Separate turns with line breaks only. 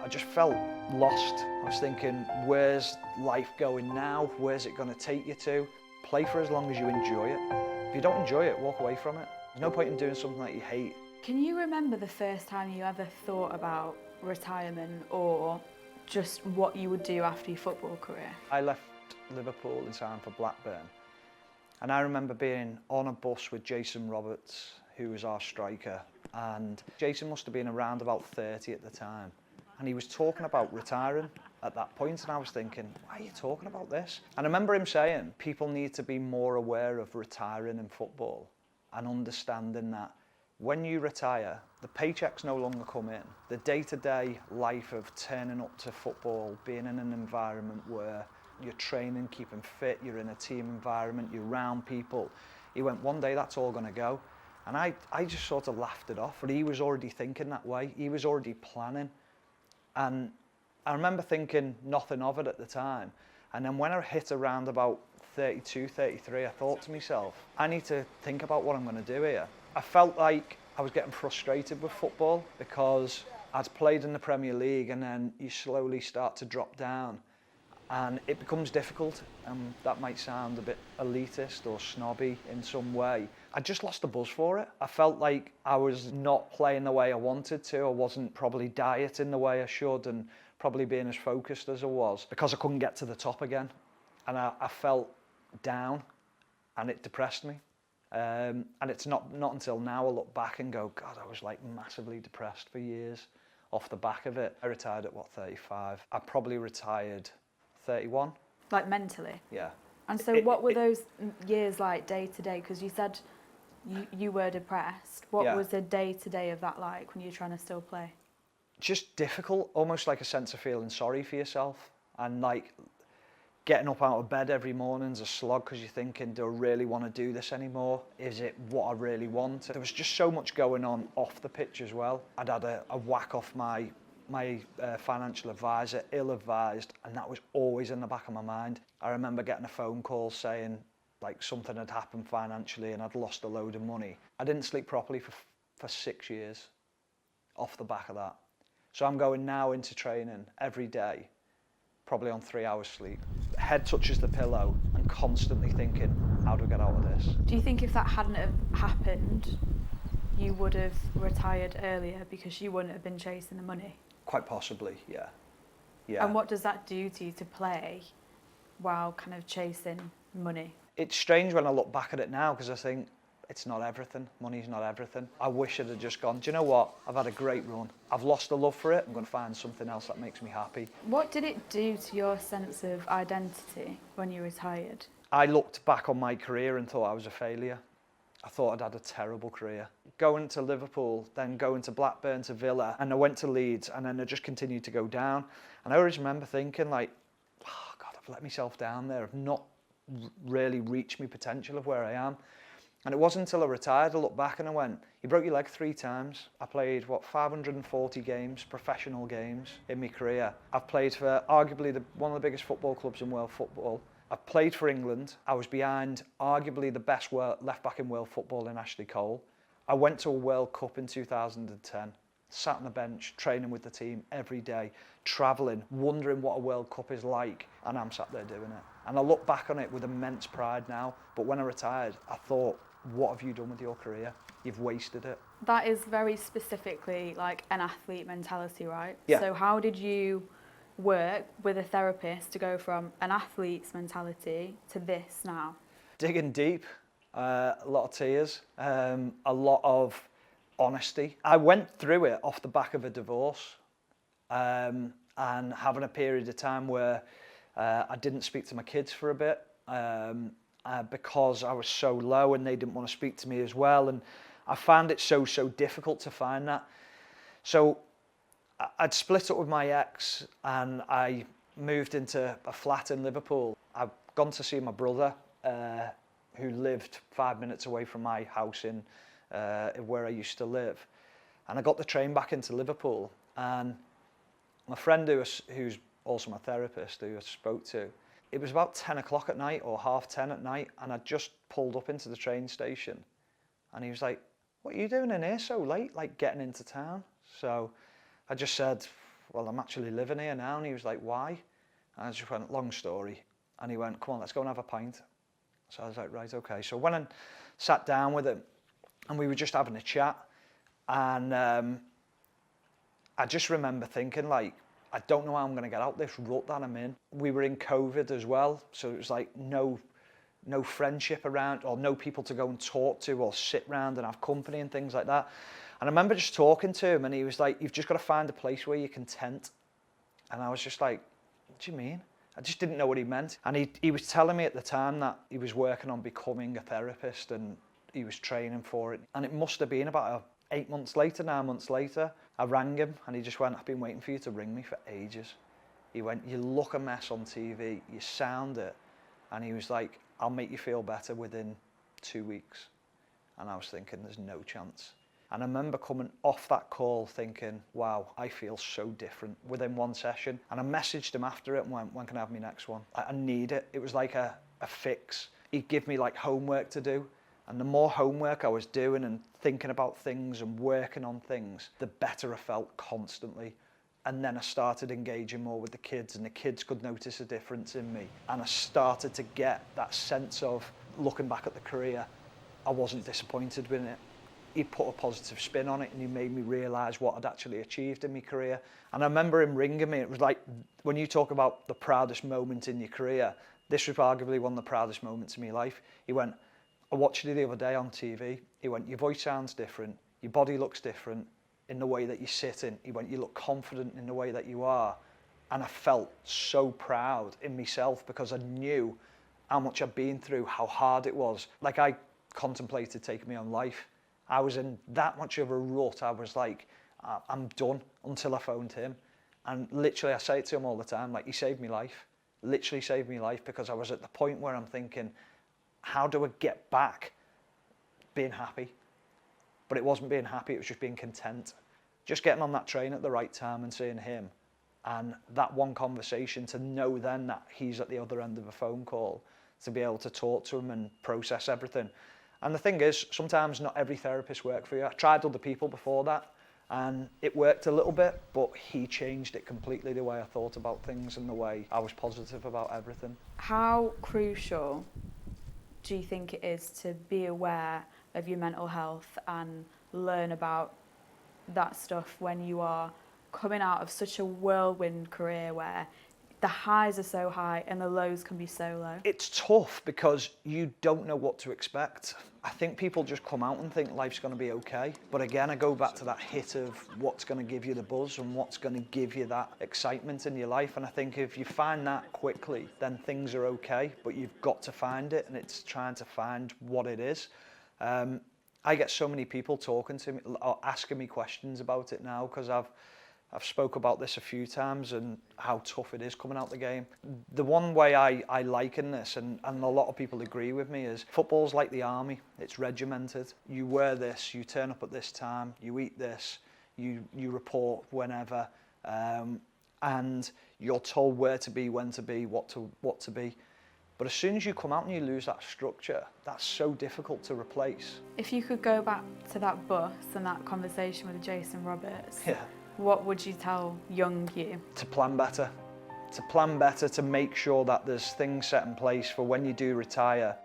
I just felt lost. I was thinking, where's life going now? Where's it going to take you to? Play for as long as you enjoy it. If you don't enjoy it, walk away from it. There's no point in doing something that you hate.
Can you remember the first time you ever thought about retirement or just what you would do after your football career?
I left Liverpool in time for Blackburn, and I remember being on a bus with Jason Roberts, who was our striker, and Jason must have been around about 30 at the time, and he was talking about retiring at that point, and I was thinking, why are you talking about this? And I remember him saying people need to be more aware of retiring in football and understanding that when you retire, the paychecks no longer come in. The day-to-day life of turning up to football, being in an environment where you're training, keeping fit, you're in a team environment, you're around people. He went, one day that's all going to go. And I just sort of laughed it off, but he was already thinking that way. He was already planning. And I remember thinking nothing of it at the time. And then when I hit around about 32, 33, I thought to myself, I need to think about what I'm going to do here. I felt like I was getting frustrated with football because I'd played in the Premier League and then you slowly start to drop down and it becomes difficult. That might sound a bit elitist or snobby in some way. I just lost the buzz for it. I felt like I was not playing the way I wanted to. I wasn't probably dieting the way I should and probably being as focused as I was because I couldn't get to the top again. And I felt down and it depressed me. And it's not until now I look back and go, God, I was like massively depressed for years off the back of it. I retired at 35? I probably retired 31.
Like mentally?
Yeah.
And so what were those years like day to day? Because you said you were depressed. What was the day to day of that like when you're trying to still play?
Just difficult, almost like a sense of feeling sorry for yourself and like getting up out of bed every morning's a slog because you're thinking, do I really want to do this anymore? Is it what I really want? There was just so much going on off the pitch as well. I'd had a whack off my financial advisor, ill-advised, and that was always in the back of my mind. I remember getting a phone call saying like something had happened financially and I'd lost a load of money. I didn't sleep properly for 6 years off the back of that. So I'm going now into training every day, probably on 3 hours sleep. Head touches the pillow and constantly thinking, how do I get out of this?
Do you think if that hadn't have happened, you would have retired earlier because you wouldn't have been chasing the money?
Quite possibly, yeah. Yeah.
And what does that do to you to play while kind of chasing money?
It's strange when I look back at it now because I think it's not everything. Money's not everything. I wish I'd have just gone, do you know what? I've had a great run. I've lost the love for it. I'm going to find something else that makes me happy.
What did it do to your sense of identity when you retired?
I looked back on my career and thought I was a failure. I thought I'd had a terrible career. Going to Liverpool, then going to Blackburn to Villa, and I went to Leeds, and then I just continued to go down. And I always remember thinking like, oh God, I've let myself down there. I've not really reached my potential of where I am. And it wasn't until I retired I looked back and I went, you broke your leg 3 times. I played, 540 games, professional games in my career. I've played for arguably one of the biggest football clubs in world football. I've played for England. I was behind arguably the best left-back in world football in Ashley Cole. I went to a World Cup in 2010, sat on the bench, training with the team every day, travelling, wondering what a World Cup is like, and I'm sat there doing it. And I look back on it with immense pride now, but when I retired, I thought, what have you done with your career? You've wasted it.
That is very specifically like an athlete mentality, right?
Yeah.
So how did you work with a therapist to go from an athlete's mentality to this now?
Digging deep, a lot of tears, a lot of honesty. I went through it off the back of a divorce and having a period of time where I didn't speak to my kids for a bit. Because I was so low and they didn't want to speak to me as well, and I found it so difficult to find that. So I'd split up with my ex and I moved into a flat in Liverpool. I've gone to see my brother who lived 5 minutes away from my house in where I used to live, and I got the train back into Liverpool, and my friend who's also my therapist, who I spoke to, it was about 10 o'clock at night or 10:30 at night, and I just pulled up into the train station and he was like, what are you doing in here so late, like getting into town? So I just said, well, I'm actually living here now. And he was like, why? And I just went, long story. And he went, come on, let's go and have a pint. So I was like, right, okay. So I went and sat down with him, and we were just having a chat. And I just remember thinking, like, I don't know how I'm going to get out this rut that I'm in. We were in COVID as well, so it was like no friendship around, or no people to go and talk to or sit around and have company and things like that. And I remember just talking to him, and he was like, you've just got to find a place where you're content. And I was just like, what do you mean? I just didn't know what he meant. And he was telling me at the time that he was working on becoming a therapist, and he was training for it. And it must have been about 9 months later, I rang him, and he just went, I've been waiting for you to ring me for ages. He went, you look a mess on TV, you sound it. And he was like, I'll make you feel better within 2 weeks. And I was thinking, there's no chance. And I remember coming off that call thinking, wow, I feel so different within one session. And I messaged him after it and went, when can I have my next one? I need it. It was like a fix. He'd give me like homework to do. And the more homework I was doing and thinking about things and working on things, the better I felt constantly. And then I started engaging more with the kids, and the kids could notice a difference in me. And I started to get that sense of, looking back at the career, I wasn't disappointed with it. He put a positive spin on it, and he made me realise what I'd actually achieved in my career. And I remember him ringing me. It was like, when you talk about the proudest moment in your career, this was arguably one of the proudest moments in my life. He went, I watched you the other day on TV. He went, your voice sounds different, your body looks different in the way that you sit in. He went, you look confident in the way that you are. And I felt so proud in myself, because I knew how much I'd been through, how hard it was. Like, I contemplated taking my own life. I was in that much of a rut. I was like, I'm done, until I phoned him. And literally, I say it to him all the time, like, he saved me life. Literally saved me life, because I was at the point where I'm thinking, how do I get back being happy? But it wasn't being happy, it was just being content. Just getting on that train at the right time and seeing him. And that one conversation, to know then that he's at the other end of a phone call, to be able to talk to him and process everything. And the thing is, sometimes not every therapist works for you. I tried other people before that, and it worked a little bit, but he changed it completely, the way I thought about things and the way I was positive about everything.
How crucial do you think it is to be aware of your mental health and learn about that stuff when you are coming out of such a whirlwind career where the highs are so high and the lows can be so low?
It's tough, because you don't know what to expect. I think people just come out and think life's going to be okay. But again, I go back to that hit of what's going to give you the buzz and what's going to give you that excitement in your life. And I think if you find that quickly, then things are okay. But you've got to find it, and it's trying to find what it is. I get so many people talking to me or asking me questions about it now, because I've spoke about this a few times and how tough it is coming out the game. The one way I liken this, and a lot of people agree with me, is football's like the army. It's regimented. You wear this, you turn up at this time, you eat this, you report whenever, and you're told where to be, when to be, what to be. But as soon as you come out and you lose that structure, that's so difficult to replace.
If you could go back to that bus and that conversation with Jason Roberts,
yeah.
What would you tell young you?
To plan better. To plan better, to make sure that there's things set in place for when you do retire,